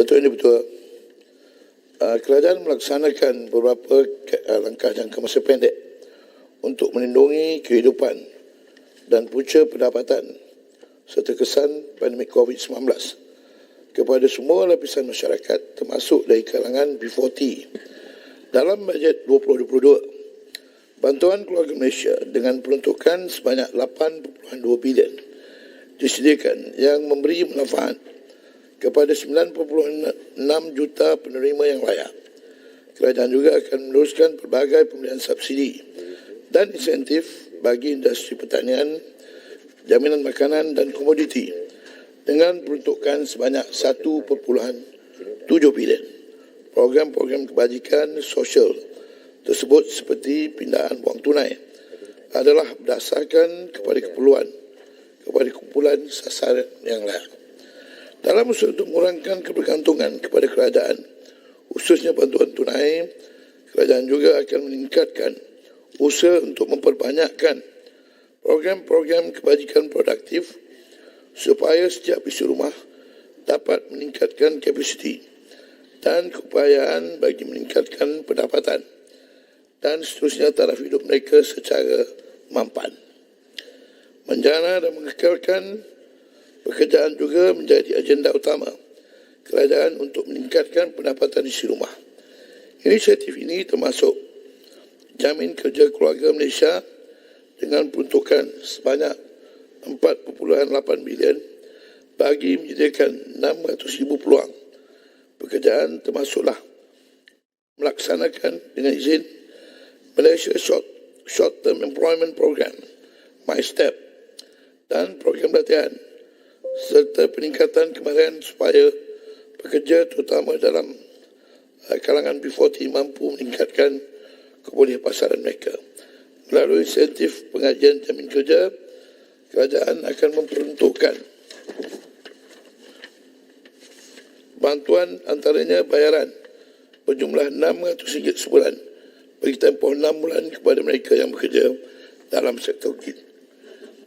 Betul, ini betul. Kerajaan melaksanakan beberapa langkah jangka masa pendek untuk melindungi kehidupan dan punca pendapatan serta kesan pandemik COVID-19 kepada semua lapisan masyarakat termasuk dari kalangan B40. Dalam bajet 2022, bantuan keluarga Malaysia dengan peruntukan sebanyak 8.2 bilion disediakan yang memberi manfaat kepada 9.6 juta penerima yang layak. Kerajaan juga akan meneruskan pelbagai pemberian subsidi dan insentif bagi industri pertanian, jaminan makanan dan komoditi dengan peruntukan sebanyak 1.7 bilion. Program-program kebajikan sosial tersebut seperti pindahan wang tunai adalah berdasarkan kepada keperluan kepada kumpulan sasaran yang layak. Dalam usaha untuk mengurangkan kebergantungan kepada kerajaan, khususnya bantuan tunai, kerajaan juga akan meningkatkan usaha untuk memperbanyakkan program-program kebajikan produktif supaya setiap isi rumah dapat meningkatkan kapasiti dan keupayaan bagi meningkatkan pendapatan dan seterusnya taraf hidup mereka secara mampan. Menjana dan mengekalkan pekerjaan juga menjadi agenda utama kerajaan untuk meningkatkan pendapatan isi rumah. Inisiatif ini termasuk Jamin Kerja Keluarga Malaysia dengan peruntukan sebanyak 4.8 bilion bagi menyediakan 600,000 peluang pekerjaan, termasuklah melaksanakan dengan izin Malaysia Short Term Employment Program, MyStep, dan program latihan serta peningkatan kemahiran supaya pekerja terutama dalam kalangan B40 mampu meningkatkan kebolehan pasaran mereka. Melalui insentif pengajian jamin kerja, kerajaan akan memperuntukkan bantuan antaranya bayaran berjumlah RM600 sebulan bagi tempoh 6 bulan kepada mereka yang bekerja dalam sektor kit.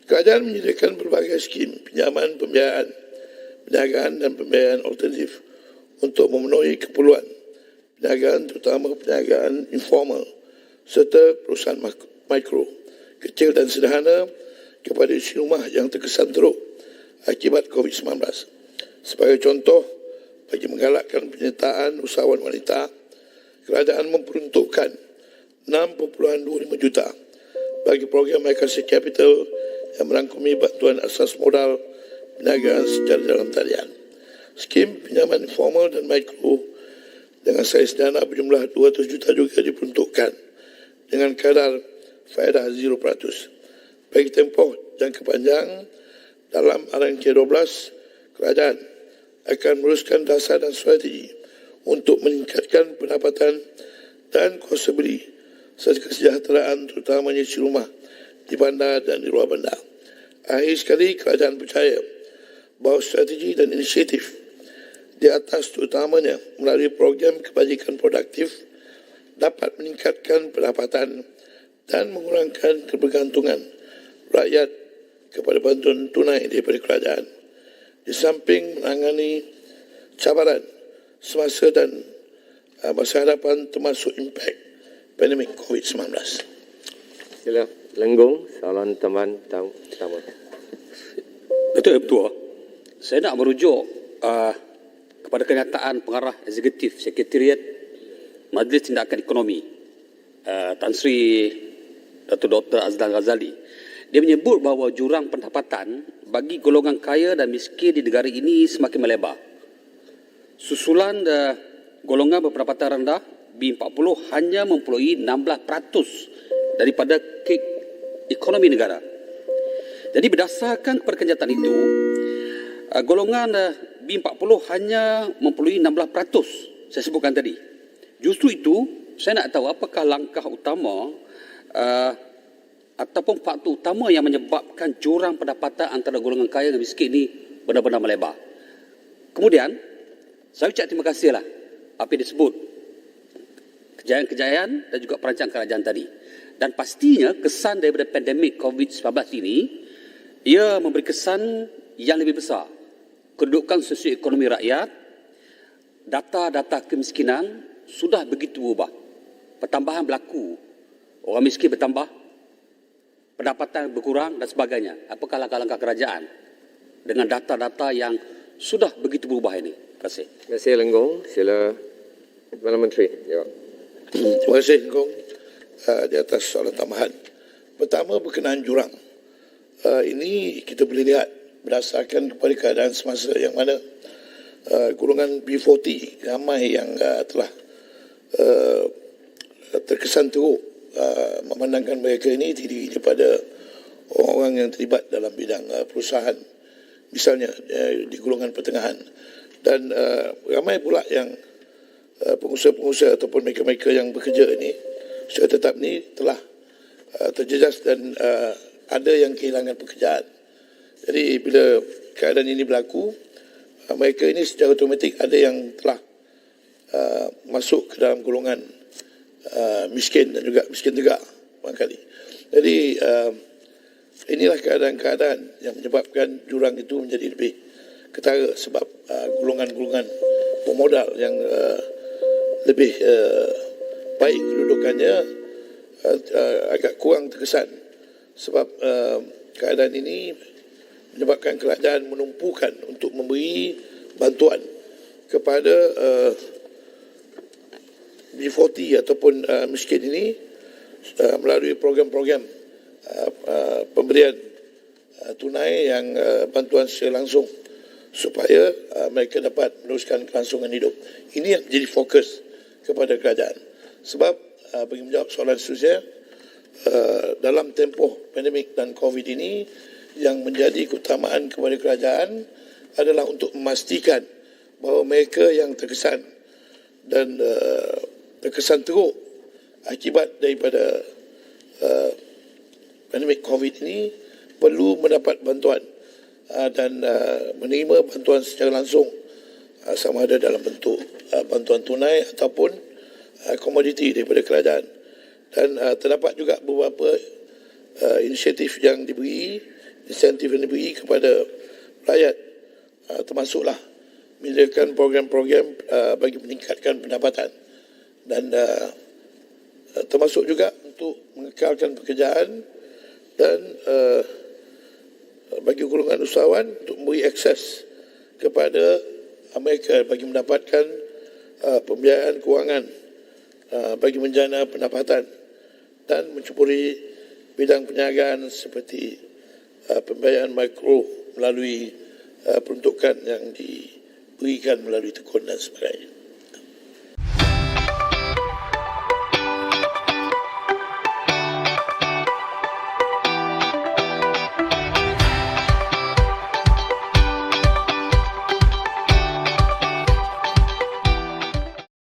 Kerajaan menyediakan berbagai skim pinjaman, pembiayaan, perniagaan dan pembiayaan alternatif untuk memenuhi keperluan perniagaan, terutama perniagaan informal serta perusahaan mikro, kecil dan sederhana kepada isi rumah yang terkesan teruk akibat COVID-19. Sebagai contoh, bagi menggalakkan penyertaan usahawan wanita, kerajaan memperuntukkan 6.25 juta bagi program Makasih Capital yang merangkumi bantuan asas modal perniagaan secara dalam talian. Skim pinjaman informal dan mikro dengan saiz dana berjumlah 200 juta juga diperuntukkan dengan kadar faedah 0%. Bagi tempoh jangka panjang, dalam RMK 12, kerajaan akan meneruskan dasar dan strategi untuk meningkatkan pendapatan dan kuasa beli serta kesejahteraan terutamanya isi rumah di bandar dan di luar bandar. Akhir sekali, kerajaan percaya bahawa strategi dan inisiatif di atas terutamanya melalui program kebajikan produktif dapat meningkatkan pendapatan dan mengurangkan kebergantungan rakyat kepada bantuan tunai daripada kerajaan, di samping menangani cabaran semasa dan masa hadapan termasuk impak pandemik COVID-19. Sila Lenggong, soalan teman pertama. Betul. Saya nak merujuk kepada kenyataan pengarah eksekutif Sekretariat Majlis Tindakan Ekonomi Tan Sri Datuk Dr. Azlan Ghazali. Dia menyebut bahawa jurang pendapatan bagi golongan kaya dan miskin di negara ini semakin melebar. Susulan golongan berpendapatan rendah B40 hanya memperoleh 16% daripada kek ekonomi negara. Jadi berdasarkan kepada kenyataan itu, golongan B40 hanya memperoleh 16%. Saya sebutkan tadi. Justru itu, saya nak tahu apakah langkah utama ataupun faktor utama yang menyebabkan jurang pendapatan antara golongan kaya dan miskin ini benar-benar melebar. Kemudian, saya ucap terima kasihlah apa yang disebut kejayaan-kejayaan dan juga perancangan kerajaan tadi. Dan pastinya kesan daripada pandemik COVID-19 ini, ia memberi kesan yang lebih besar. Kedudukan sosioekonomi rakyat, data-data kemiskinan sudah begitu berubah. Pertambahan berlaku, orang miskin bertambah, pendapatan berkurang dan sebagainya. Apakah langkah-langkah kerajaan dengan data-data yang sudah begitu berubah ini? Terima kasih. Terima kasih Lenggong. Sila Perdana Menteri jawab. Terima kasih Kong di atas soalan tambahan. Pertama berkenaan jurang. Ini kita boleh lihat berdasarkan kepada keadaan semasa yang mana golongan B40 ramai yang telah terkesan teruk memandangkan mereka ini terdiri daripada orang-orang yang terlibat dalam bidang perusahaan, misalnya di golongan pertengahan, dan ramai pula yang pengusaha-pengusaha ataupun mereka-mereka yang bekerja ini secara tetap ni telah terjejas dan ada yang kehilangan pekerjaan. Jadi bila keadaan ini berlaku, mereka ini secara automatik ada yang telah masuk ke dalam golongan miskin dan juga miskin tegak barangkali. Jadi inilah keadaan-keadaan yang menyebabkan jurang itu menjadi lebih ketara sebab golongan-golongan pemodal yang lebih baik kedudukannya agak kurang terkesan sebab keadaan ini menyebabkan kerajaan menumpukan untuk memberi bantuan kepada B40 ataupun miskin ini melalui program-program pemberian tunai yang bantuan secara langsung supaya mereka dapat meneruskan kelangsungan hidup. Ini yang menjadi fokus kepada kerajaan. Sebab bagi menjawab soalan seterusnya, dalam tempoh pandemik dan COVID ini, yang menjadi keutamaan kepada kerajaan adalah untuk memastikan bahawa mereka yang terkesan dan terkesan teruk akibat daripada pandemik COVID ini perlu mendapat bantuan dan menerima bantuan secara langsung sama ada dalam bentuk bantuan tunai ataupun komoditi daripada kerajaan. Dan terdapat juga beberapa inisiatif yang diberi, insentif yang diberi kepada rakyat, termasuklah menyediakan program-program bagi meningkatkan pendapatan dan termasuk juga untuk mengekalkan pekerjaan dan bagi golongan usahawan untuk memberi akses kepada mereka bagi mendapatkan pembiayaan kewangan bagi menjana pendapatan dan mencuburi bidang perniagaan seperti pembiayaan mikro melalui peruntukan yang diberikan melalui tekun dan sebagainya.